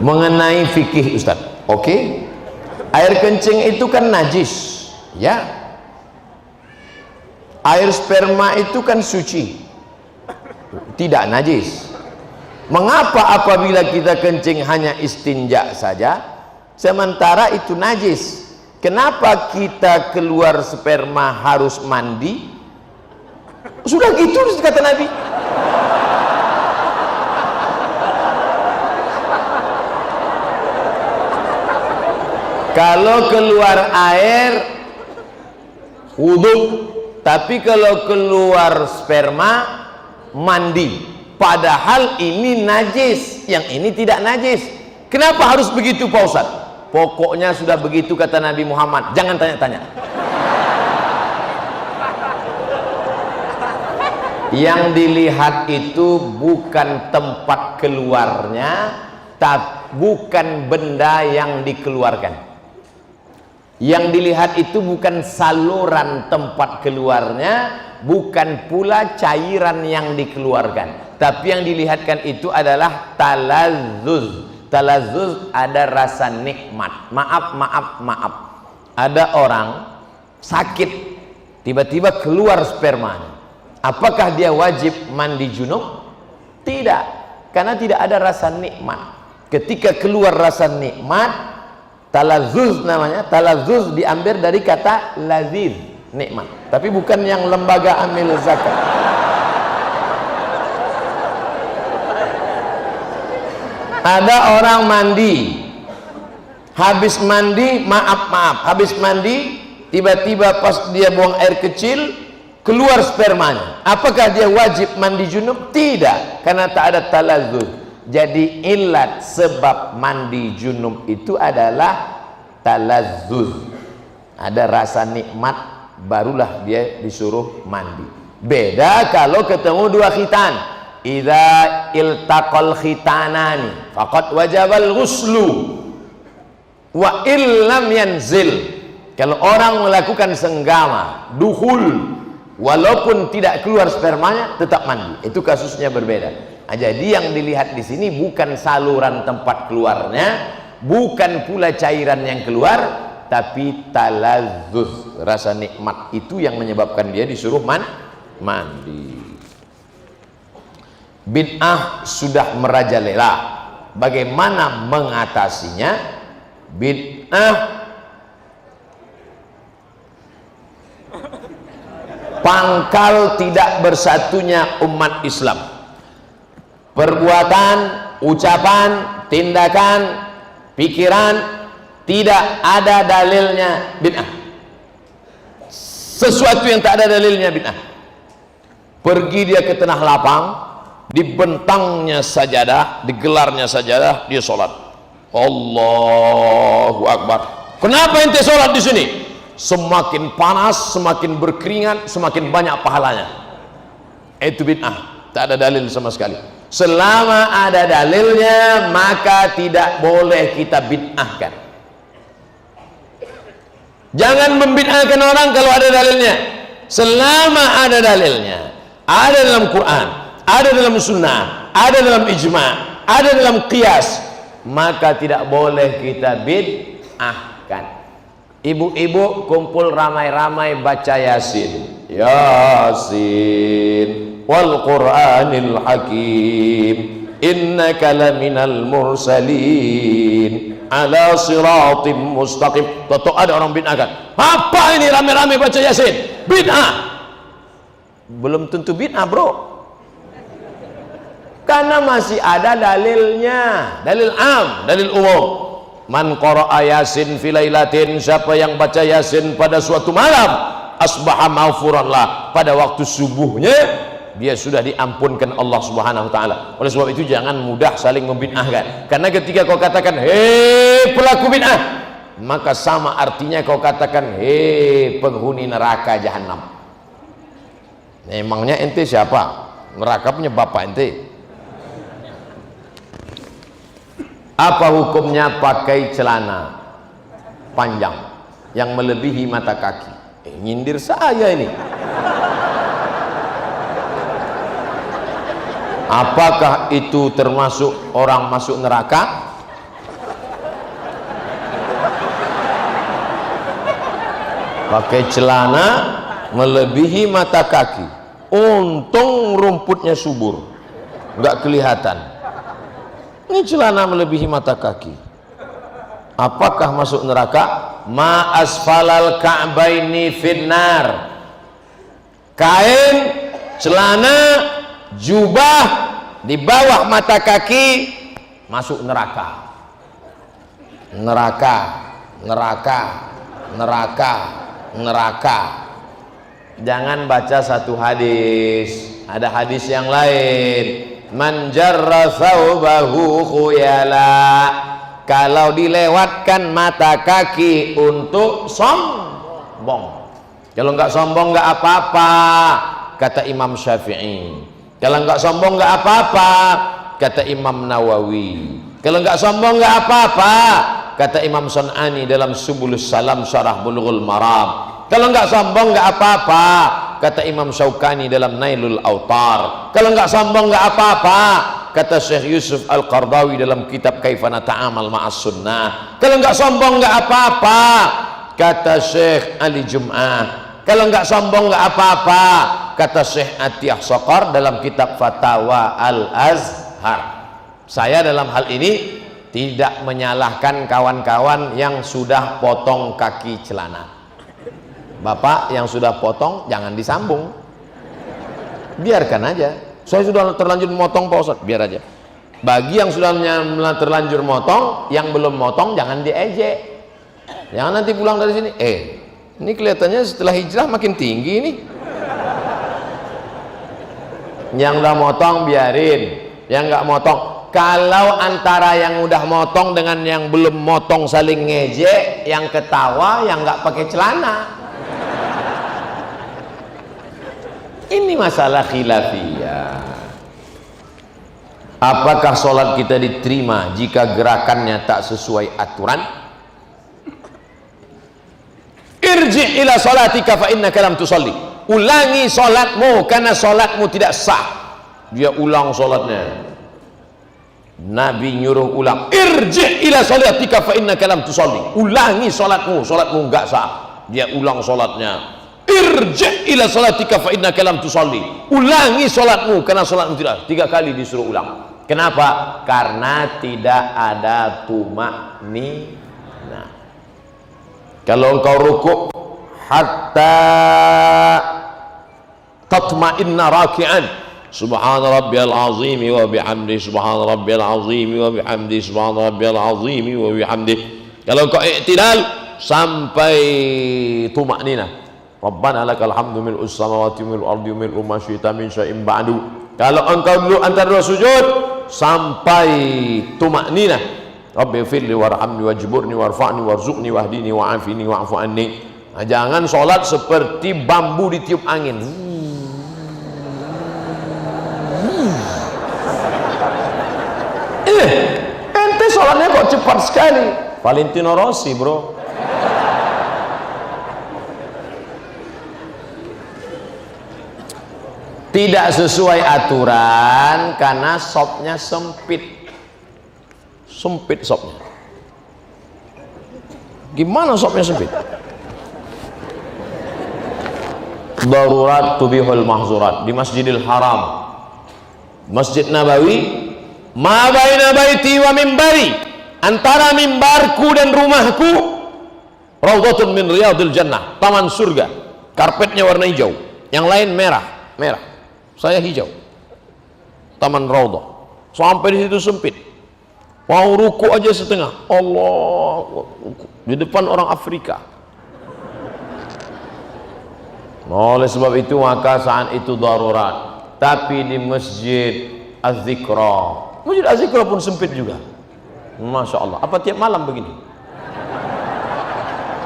mengenai fikih Ustaz. Oke. Air kencing itu kan najis, ya. Air sperma itu kan suci, tidak najis. Mengapa apabila kita kencing hanya istinja saja, sementara itu najis? Kenapa kita keluar sperma harus mandi? Sudah gitu kata Nabi. Kalau keluar air wudhu, tapi kalau keluar sperma mandi. Padahal ini najis, yang ini tidak najis. Kenapa harus begitu Pak Ustaz? Pokoknya sudah begitu kata Nabi Muhammad, jangan tanya-tanya. Yang dilihat itu bukan tempat keluarnya, bukan benda yang dikeluarkan. Yang dilihat itu bukan saluran tempat keluarnya, bukan pula cairan yang dikeluarkan, tapi yang dilihatkan itu adalah talazzuz. Talazzuz ada rasa nikmat. Maaf. Ada orang sakit, tiba-tiba keluar spermanya. Apakah dia wajib mandi junub? Tidak, karena tidak ada rasa nikmat. Ketika keluar rasa nikmat, talazzuz namanya. Talazzuz diambil dari kata lazid, nikmat, tapi bukan yang lembaga amil zakat. Ada orang mandi, habis mandi, habis mandi, tiba-tiba pas dia buang air kecil, keluar spermanya. Apakah dia wajib mandi junub? Tidak, karena tak ada talazzuz. Jadi ilat sebab mandi junub itu adalah talazzuz. Ada rasa nikmat, barulah dia disuruh mandi. Beda kalau ketemu dua khitan. Idza iltaqal khitanani faqad wajabal ghuslu wa illam yanzil. Kalau orang melakukan senggama, dukhul, walaupun tidak keluar spermanya tetap mandi. Itu kasusnya berbeda. Nah, jadi yang dilihat di sini bukan saluran tempat keluarnya, bukan pula cairan yang keluar, tapi talazzuz, rasa nikmat itu yang menyebabkan dia disuruh mandi. Bid'ah sudah merajalela. Bagaimana mengatasinya? Bid'ah pangkal tidak bersatunya umat Islam. Perbuatan, ucapan, tindakan, pikiran tidak ada dalilnya bid'ah. Sesuatu yang tak ada dalilnya bid'ah. Pergi dia ke tanah lapang, dibentangnya sajadah, digelarnya sajadah, dia sholat. Allahu Akbar. Kenapa ente sholat di sini? Semakin panas, semakin berkeringat, semakin banyak pahalanya. Itu bid'ah, tak ada dalil sama sekali. Selama ada dalilnya, maka tidak boleh kita bid'ahkan. Jangan membid'ahkan orang kalau ada dalilnya. Selama ada dalilnya, ada dalam Quran, ada dalam sunnah, ada dalam ijma', ada dalam qiyas, maka tidak boleh kita bid'ahkan. Ibu-ibu kumpul ramai-ramai baca Yasin. Yasin wal Qur'anil Hakim, innaka laminal mursalin ala siratim mustaqim. Toto ada orang bid'ahkan. Apa ini ramai-ramai baca Yasin? Bid'ah. Belum tentu bid'ah, bro, karena masih ada dalilnya. Dalil am, dalil umum. Man qara'a Yasin fi lailatin, siapa yang baca Yasin pada suatu malam, asbaha maghfuran lah, pada waktu subuhnya dia sudah diampunkan Allah Subhanahu wa taala. Oleh sebab itu jangan mudah saling membid'ahkan. Karena ketika kau katakan hei pelaku bid'ah, maka sama artinya kau katakan hei penghuni neraka jahanam. Emangnya ente siapa? Neraka punya bapak ente. Apa hukumnya pakai celana panjang yang melebihi mata kaki? Nyindir saya ini. Apakah itu termasuk orang masuk neraka? pakai celana melebihi mata kaki. Untung rumputnya subur, nggak kelihatan. Ini celana melebihi mata kaki. Apakah masuk neraka? Ma asfalal ka'baini finnar. Kain, celana, jubah di bawah mata kaki masuk neraka. Neraka, neraka, neraka, neraka. Jangan baca satu hadis, ada hadis yang lain. Man jarra thawbahu khuyala. Kalau dilewatkan mata kaki untuk sombong, kalau nggak sombong nggak apa-apa, kata Imam Syafi'i. Kalau nggak sombong nggak apa-apa, kata Imam Nawawi. Kalau nggak sombong nggak apa-apa, kata Imam Sun'ani dalam Subulus Salam Syarah Bulughul Maram. Kalau nggak sombong nggak apa-apa, kata Imam Syaukani dalam Nailul Autar. Kalau nggak sombong nggak apa-apa, kata Syekh Yusuf Al-Qardawi dalam kitab Kaifana Ta'amal Ma'as Sunnah. Kalau nggak sombong nggak apa-apa, kata Syekh Ali Jum'ah. Kalau nggak sombong nggak apa-apa, kata Syekh Atiyah Sokor dalam kitab Fatawa Al-Azhar. Saya dalam hal ini tidak menyalahkan kawan-kawan yang sudah potong kaki celana. Bapak yang sudah potong jangan disambung, biarkan aja. Saya sudah terlanjur motong Pak Ustadz, biar aja. Bagi yang sudah terlanjur motong, yang belum motong jangan diejek. Jangan nanti pulang dari sini, ini kelihatannya setelah hijrah makin tinggi ini. Yang udah motong biarin, yang nggak motong. Kalau antara yang udah motong dengan yang belum motong saling ngejek, yang ketawa yang nggak pakai celana. Ini masalah khilafiyah. Apakah sholat kita diterima jika gerakannya tak sesuai aturan? Irji' ila sholatika fa innaka lam tusalli. Ulangi sholatmu karena sholatmu tidak sah. Dia ulang sholatnya. Nabi nyuruh ulang. Irji' ila sholatika fa innaka lam tusalli. Ulangi sholatmu, sholatmu enggak sah. Dia ulang sholatnya. Irji' ila sholatika fa innaka lam tusalli. Ulangi sholatmu karena sholatmu tidak. 3 kali disuruh ulang. Kenapa? Karena tidak ada tumakninah. Kalau engkau rukuk hatta tatma'inna raki'an, subhana rabbiyal azim wa bihamdi, subhana rabbiyal azim wa bihamdi, subhana rabbiyal azim wa bihamdi. Kalau engkau i'tidal sampai tumakninah, Rabbana lakal hamdu mil'us samawati mil'ul ardi mil'u ma syi'ta min syai'in ba'du. Kalau engkau dulu antara dua sujud sampai tumakninah, Rabbi firli warhamni wajburni warfa'ni warzuqni wahdini wa'afini wa'fu anni. Nah, jangan sholat seperti bambu ditiup angin. Ente sholatnya kok cepat sekali. Valentino Rossi bro. Tidak sesuai aturan karena sopnya sempit. Sempit sopnya. Gimana sopnya sempit? Darurat tubihul mahzurat. Di Masjidil Haram, Masjid Nabawi, ma baina baiti wa mimbari, antara mimbarku dan rumahku raudhatun min riyadil jannah, taman surga. Karpetnya warna hijau, yang lain merah, merah. Saya hijau, taman raudhah. Sampai di situ sempit. Mau ruku aja setengah. Allah, di depan orang Afrika. Oleh sebab itu maka saat itu darurat. Tapi di Masjid Az-Zikra, Masjid Az-Zikra pun sempit juga. Masya Allah. Apa tiap malam begini?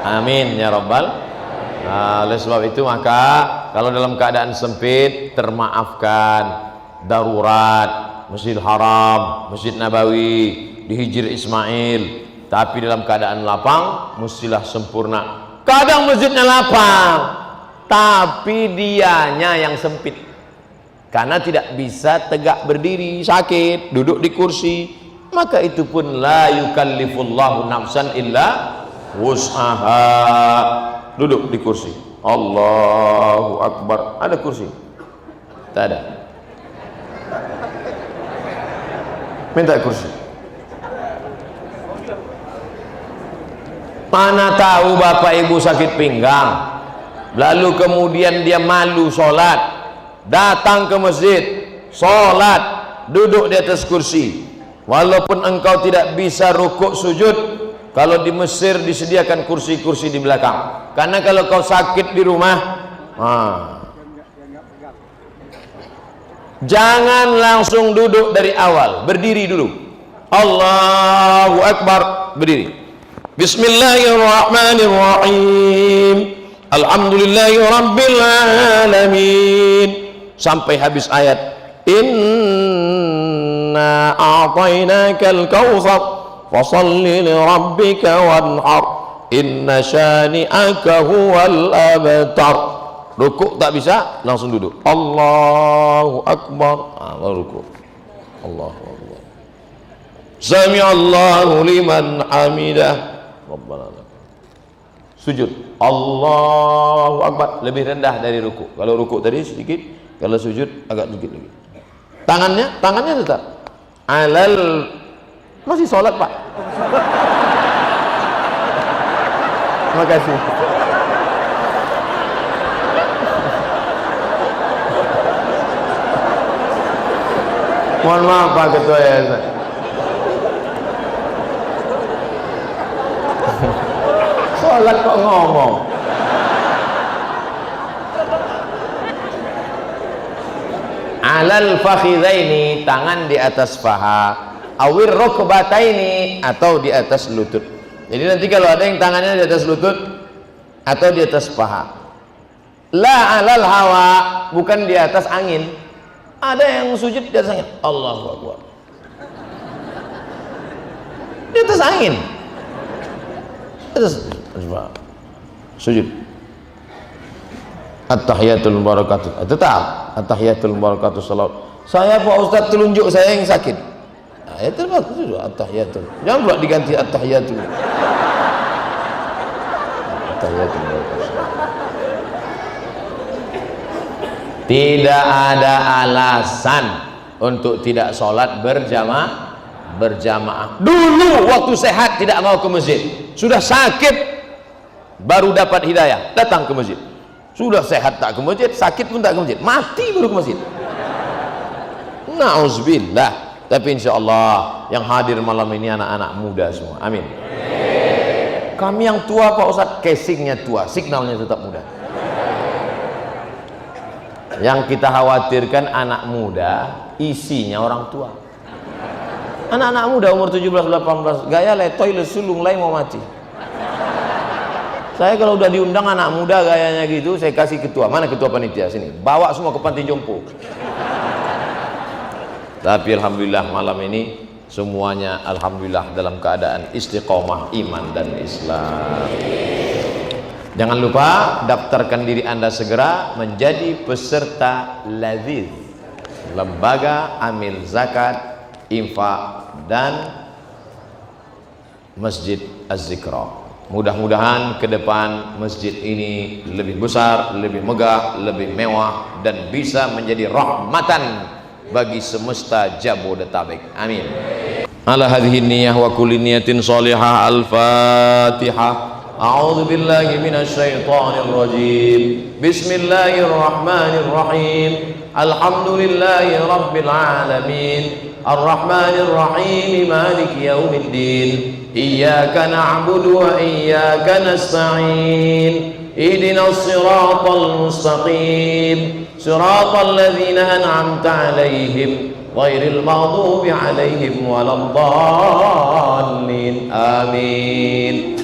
Amin ya Rabbal. Nah, oleh sebab itu maka kalau dalam keadaan sempit termaafkan. Darurat Masjidil Haram, Masjid Nabawi, di Hijr Ismail. Tapi dalam keadaan lapang mestilah sempurna. Kadang masjidnya lapang tapi dianya yang sempit karena tidak bisa tegak berdiri, sakit, duduk di kursi. Maka itu pun la yukallifullahu nafsan illa wus'aha. duduk di kursi. Allahu Akbar. Ada kursi? Tak ada. Minta kursi. Mana tahu bapak ibu sakit pinggang, lalu kemudian dia malu sholat, datang ke masjid, sholat, duduk di atas kursi. Walaupun engkau tidak bisa rukuk sujud, kalau di Mesir disediakan kursi-kursi di belakang. Karena kalau kau sakit di rumah, jangan langsung duduk dari awal, berdiri dulu. Allahu Akbar, berdiri. Bismillahirrahmanirrahim. Alhamdulillahi rabbil alamin. Sampai habis ayat. Inna a'tainakal kautsar fasalli li rabbika wanhar. Inna syani'aka huwal abtar. Rukuk tak bisa, langsung duduk. Allahu Akbar. Baru rukuk. Allahu Akbar. Sami'allahu liman hamidah. Rabbana lakal. Sujud. Allahu Akbar. Lebih rendah dari rukuk. Kalau rukuk tadi sedikit, kalau sujud agak sedikit lagi. Tangannya tetap alal. Masih sholat pak? Terima kasih. Mohon maaf Pak Ketua Yayasan. Sholat kok ngomong. Alal fakhidaini, tangan di atas paha, awir rukbataini, atau di atas lutut. Jadi nanti kalau ada yang tangannya di atas lutut atau di atas paha, la alal hawa, bukan di atas angin. Ada yang sujud di atas angin. Allahu Akbar. Di atas angin. Atas sujud. At-tahiyatul barakatuh. Tetap at-tahiyatul barakatuh salat. Saya Pak Ustaz telunjuk saya yang sakit. Nah, itu bagus at-tahiyatul. Jangan pula diganti at-tahiyatul. At-tahiyatul barakatuh. Tidak ada alasan untuk tidak sholat berjamaah. Dulu waktu sehat tidak mau ke masjid, sudah sakit baru dapat hidayah datang ke masjid. Sudah sehat tak ke masjid, sakit pun tak ke masjid, mati baru ke masjid. Na'udzubillah. Tapi insya Allah yang hadir malam ini anak-anak muda semua. Amin. Kami yang tua Pak Ustadz, casingnya tua, signalnya tetap muda. Yang kita khawatirkan anak muda, isinya orang tua. Anak-anak muda umur 17-18, gaya letoy lesulung lain mau mati. Saya kalau udah diundang anak muda gayanya gitu, saya kasih ketua. Mana ketua panitia? Sini, bawa semua ke panti jompo. Tapi alhamdulillah malam ini semuanya alhamdulillah dalam keadaan istiqomah iman dan Islam. Jangan lupa daftarkan diri Anda segera menjadi peserta Laziz, Lembaga Amil Zakat, Infak dan Masjid Az-Zikra. Mudah-mudahan ke depan masjid ini lebih besar, lebih megah, lebih mewah, dan bisa menjadi rahmatan bagi semesta Jabodetabek. Amin. Ala hadhihi niyyah wa kulli niyatin shalihah. Al-Fatihah. A'udzu billahi minasy syaithanir rajim. Bismillahirrahmanirrahim. Alhamdulillahi rabbil alamin. Arrahmanir rahim. Maliki yaumiddin. Iyyaka na'budu wa iyyaka nasta'in. Ihdinas siratal mustaqim. Siratal ladzina an'amta 'alaihim ghairil maghdubi 'alaihim waladdallin. Amin.